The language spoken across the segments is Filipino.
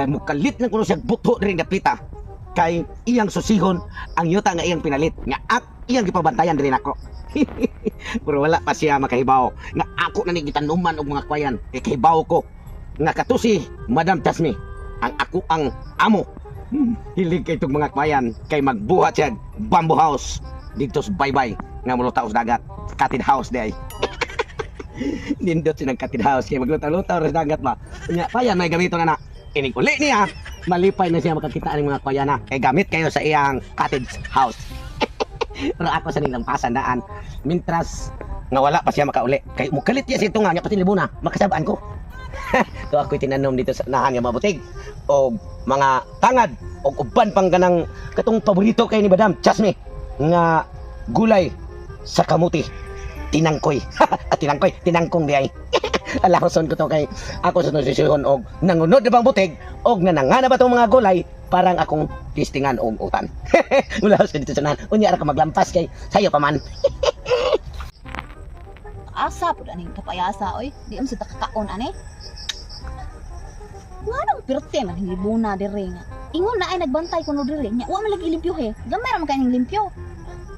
Mukalit na kuno siya buto ring dapita. Kay iyang susihon ang yuta nga iyang pinalit. Nga iyang gipabantayan din ako. Pero wala pa siya makahibaw. Nga ako na gitanuman og mga kwayan. Kay kahibaw ko. Nga katusi, Madam Tasmi. Ang ako ang amo. Hilig kay itong mga kwayan. Kay magbuhat siya bamboo house. Dito sa baybay. Nga mulutaw sa dagat. Cottage house di ay. Nindot siya ng cottage house. Kaya maglutaw-lutaw sa dagat ba. Nga kwayan may gamito na na. Ining uli niya, malipay na siya makakitaan ng mga kwayana. Kay gamit kayo sa iyang cottage house. Pero ako sa nilang pasandaan, mintras nga wala pa siya makauli. Kay mukalit niya sa ito nga, niya pati libuna, makasabaan ko. So ako'y tinanom dito sa nahan nga mabutig. O mga tangad, o uban pang ganang katong paborito kay ni Madam Tasmi. Nga gulay sa kamuti. Tinangkoy. Tinangkoy, tinangkong di ay. Alahoson ko to kay ako sa nusisihon og nangunod na bang butig og nanangana ba tong mga gulay parang akong tistingan og utan. Mula sa dito sa nahan. Unya ra ka maglampas kay sayo pa man. Asa pud aning kapayasa oy. Di am sa takakaon ani. Nga nang pirte man libuna diri nga. Ingon na ay nagbantay kuno diri. Nya wa man lagi limpyo he. Gamay ra man kay ning limpyo.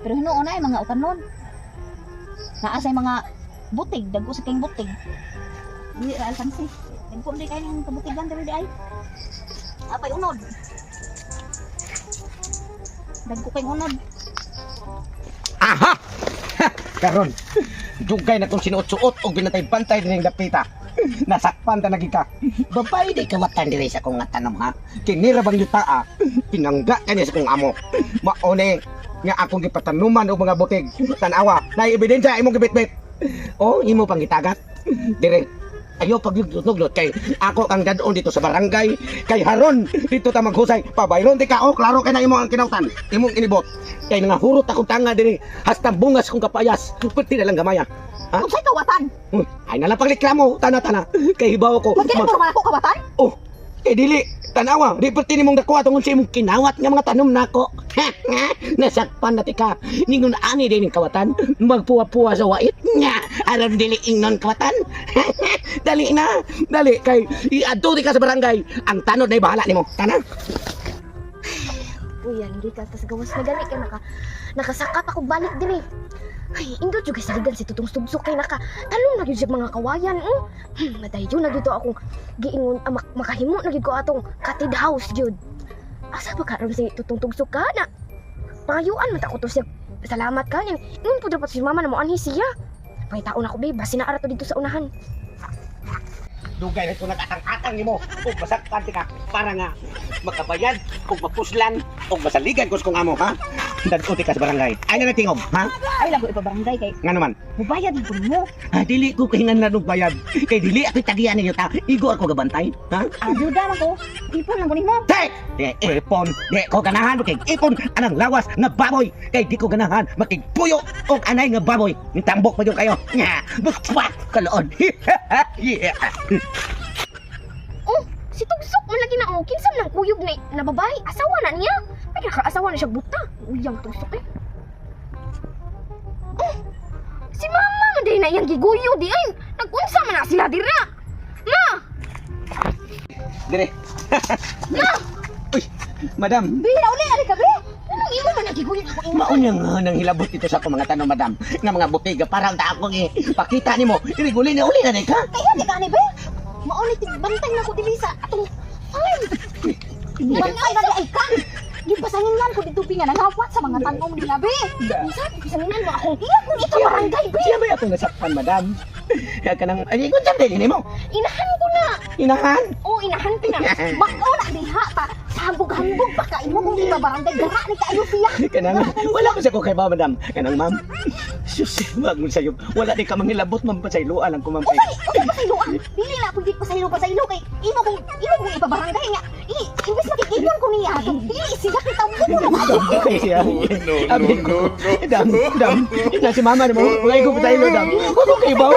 Pero hinuon na ay mga utanon. Naasay mga butig, dagko sa kayong butig. Hindi ra alkansi. Dagko di kay ning kabutigan diri di ay. Apay unod. Dagko kay unod. Aha! Karon, dugay na tong sinuot-suot og binatay-bantay din ang dapita. Nasakpan ta nagika. Babay di kawatan diri sa kong tanom ha. Kinira bang yutaa? Pinangga kanya sa kong amo. Maone nga akong gipatanuman og mga butig. Tanawa, na ebidensya imong gibitbit. O imo pang gitagat. Dire ayo pagyugluglot kay ako ang dadon dito sa barangay kay haron dito ta maghusay pabayron di ka o klaro kay na imo ang kinautan imong inibot kay nangahurot akong tanga diri hasta bungas kong kapayas pati na lang gamaya ha Unsay kawatan? ay nalang pagreklamo tana kay hibaw ko Magkano mo man ako kawatan? oh kay dili tanawa di perti nimong dakuha tungod sa imong kinawat nga mga tanom nako nasakpan na tika ningon ani din kawatan magpuwa-puwa sa wait nga aram dili ingnon kawatan dali na dali kay iadto di ka sa barangay ang tanod na bahala nimo kana Uy, hindi ka tas gawas na gani kay nakasakap ako balik diri. Ay, indot jud sa ligan si tutong subsok kay talong na gyud siya mga kawayan. Madayon na dito akong giingon makahimo na gyud ko atong cottage house jud. Asa ba karon si tutong tugsok ka na? Pangayuan man ta ko to siya. Salamat ka nin. Ingon pud dapat si mama na mo anhi siya. Pangitaon ako babe, basi na ara to dito sa unahan. dugay na ito nag-atang-atang nimo ug masaktan ka para nga makabayad ug mapuslan ug masaligan kus kung amo ha dadto ka sa barangay ay na tingog ha Ay lang ko ipabarangay kay nga naman mubayad ko mo. dili ko kahingan na bayad kay dili ako tagian ninyo ta igo ako gabantay ha Ayuda man ko. Ipon lang ko nimo. Tay! Ipon, di ko ganahan makig ipon anang lawas nga baboy kay di ko ganahan makig puyo og anay nga baboy nitambok pa jud kayo nya bukwa kaloon yeah. Oh, si tugsok man lagi na kinsam nang kuyog na babae. Asawa na niya. Ay nakaasawa na siya buta. Uyang tugsok eh. Oh, si mama man din na iyang giguyo di ay. Nag-unsa man na sila dira. Ma! Dire. Ma! Uy, madam. Bira uli ali ka be. Anong imo man nagiguyo ako imo? Maunya nga nang hilabot dito sa akong mga tanong, madam. Nga mga butiga parang ta akong pakita nimo. Iriguli na uli na ka. Kaya di ka ni be. Mauni bantay na ko dili sa atong ay. Bantay na ay ka. Di pasanginan ko dito pinga nangawat sa mga tanong nila be. Isa pasanginan mo akong iya kung ito barangay be. Siya ba akong nasaktan, madam? Kaya ka nang, ay, kung saan din mo? Inahan ko na. Inahan? Oo, inahan ko na. Bako na diha pa. Hambog-hambog pa ka imo kung di ba barangay gara ni kayo siya. Kanang, wala ko sa ko kay ba, madam. Kanang, ma'am. Sus, wag mo sa'yo. Wala di ka manghilabot, ma'am, pasayloan lang ko, ma'am. Usay pasayloan. Dili na pud pasaylo kay imo kung ipabarangay nga. Imbes makikibon ko niya. Dili siya kita mo. Okay siya. No. Dam. Ina si mama ni mo. Wala ko pasaylo, dam. Wala ko kay ba?